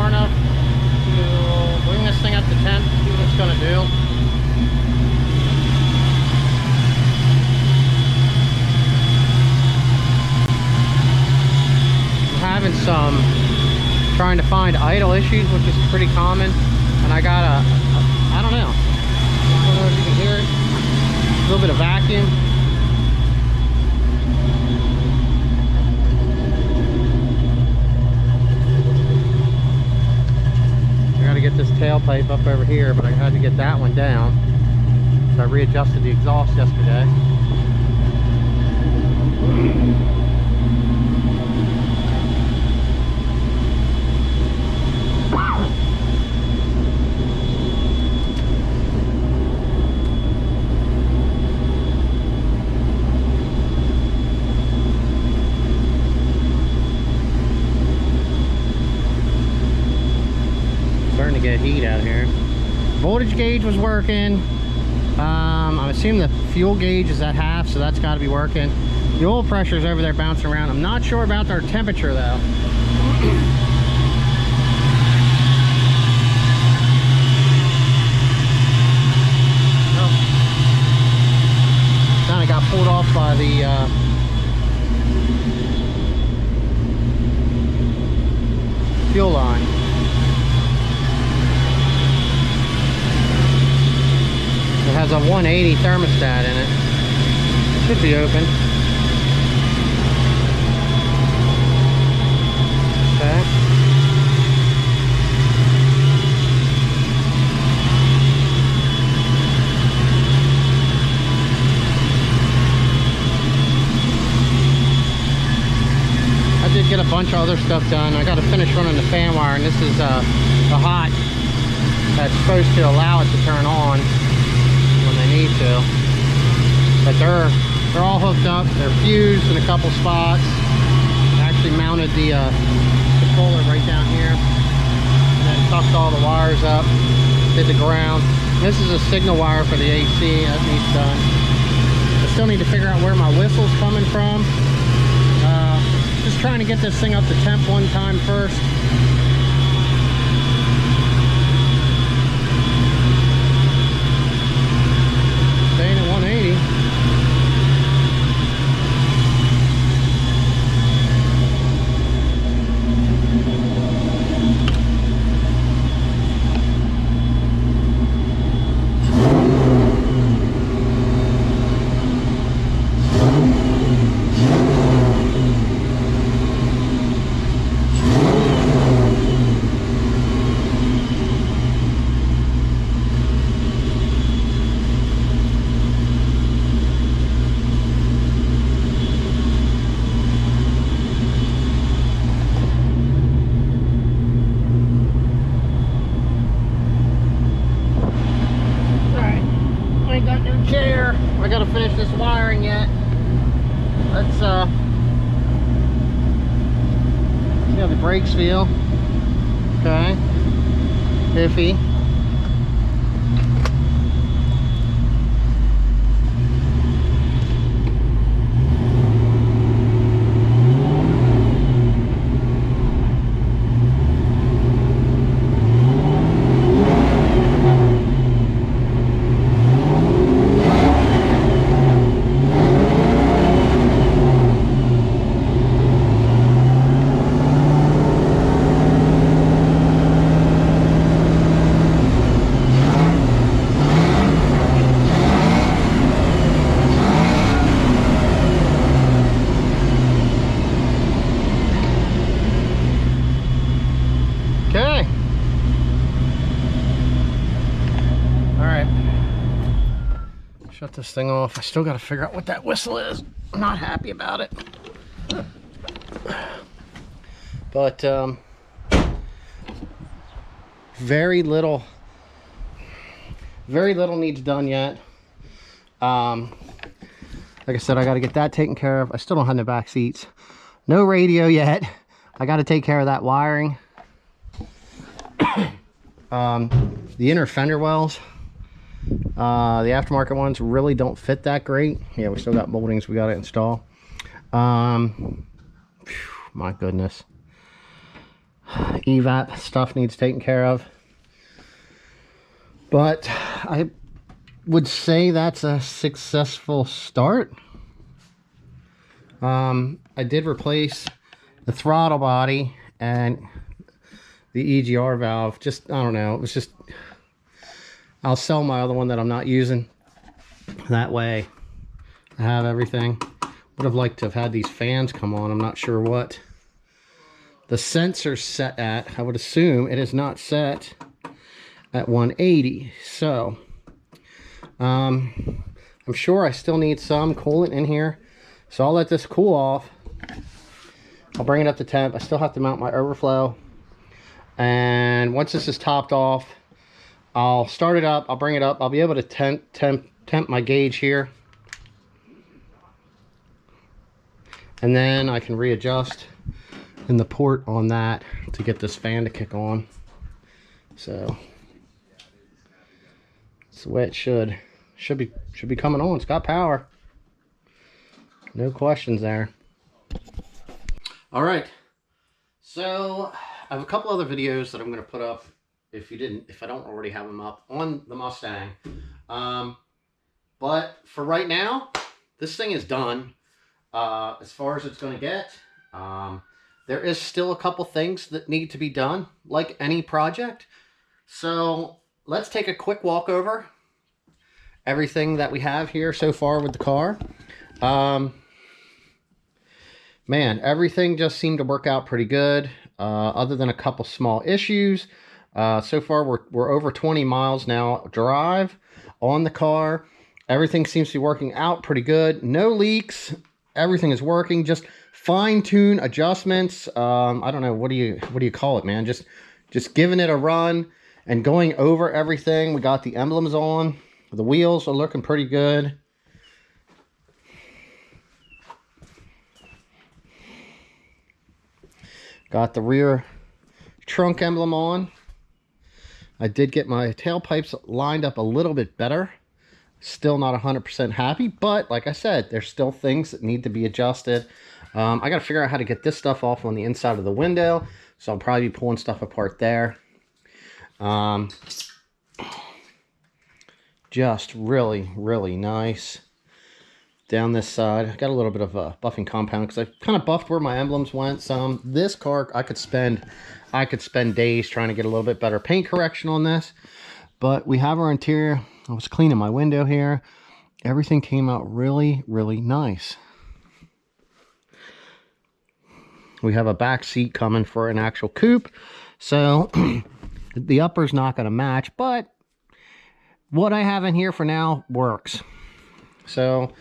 far enough to bring this thing up to temp, see what it's going to do. I'm having some trying to find idle issues, which is pretty common, and I got I don't know if you can hear it, a little bit of vacuum. I got to get this tailpipe up over here, but I had to get that one down, so I readjusted the exhaust yesterday. Starting to get heat out here. Voltage gauge was working. I'm assuming the fuel gauge is at half, so that's got to be working. The oil pressure is over there bouncing around. I'm not sure about our temperature though. Kind of got pulled off by the fuel line. It has a 180 thermostat in it. Should be open. Okay. I did get a bunch of other stuff done. I got to finish running the fan wire, and this is the hot that's supposed to allow it to turn on when they need to, but they're all hooked up. They're fused in a couple spots. I actually mounted the controller right down here and then tucked all the wires up, did the ground. This is a signal wire for the AC that needs done. I still need to figure out where my whistle's coming from. Just trying to get this thing up to temp one time first. Staying at 180. I gotta finish this wiring yet. Let's see how the brakes feel. Okay. Iffy. Shut this thing off. I still got to figure out what that whistle is. I'm not happy about it. But very little needs done yet. Like I said, I got to get that taken care of. I still don't have the back seats. No radio yet. I got to take care of that wiring. The inner fender wells, the aftermarket ones really don't fit that great. Yeah, we still got moldings we got to install. My goodness. evap stuff needs taken care of. But I would say that's a successful start. I did replace the throttle body and the EGR valve. Just, I don't know, it was just, I'll sell my other one that I'm not using. That way I have everything. Would have liked to have had these fans come on. I'm not sure what the sensor's set at. I would assume it is not set at 180. So I'm sure I still need some coolant in here. So I'll let this cool off. I'll bring it up to temp. I still have to mount my overflow. And once this is topped off, I'll start it up. I'll bring it up. I'll be able to temp my gauge here. And then I can readjust in the port on that to get this fan to kick on. So that's the way it should be coming on. It's got power. No questions there. All right. So I have a couple other videos that I'm going to put up if I don't already have them up on the Mustang. But for right now, this thing is done. As far as it's going to get, there is still a couple things that need to be done, like any project. So let's take a quick walk over everything that we have here so far with the car. Man, everything just seemed to work out pretty good, other than a couple small issues. So far, we're over 20 miles now drive on the car. Everything seems to be working out pretty good. No leaks. Everything is working. Just fine-tune adjustments. I don't know, what do you call it, man? Just giving it a run and going over everything. We got the emblems on. The wheels are looking pretty good. Got the rear trunk emblem on. I did get my tailpipes lined up a little bit better. Still not 100% happy, but like I said, there's still things that need to be adjusted. I got to figure out how to get this stuff off on the inside of the window, so I'll probably be pulling stuff apart there. Just really, really nice. Down this side, I got a little bit of a buffing compound because I kind of buffed where my emblems went some. This car, I could spend days trying to get a little bit better paint correction on this. But we have our interior. I was cleaning my window here. Everything came out really, really nice. We have a back seat coming for an actual coupe. So the upper's not going to match, but what I have in here for now works. So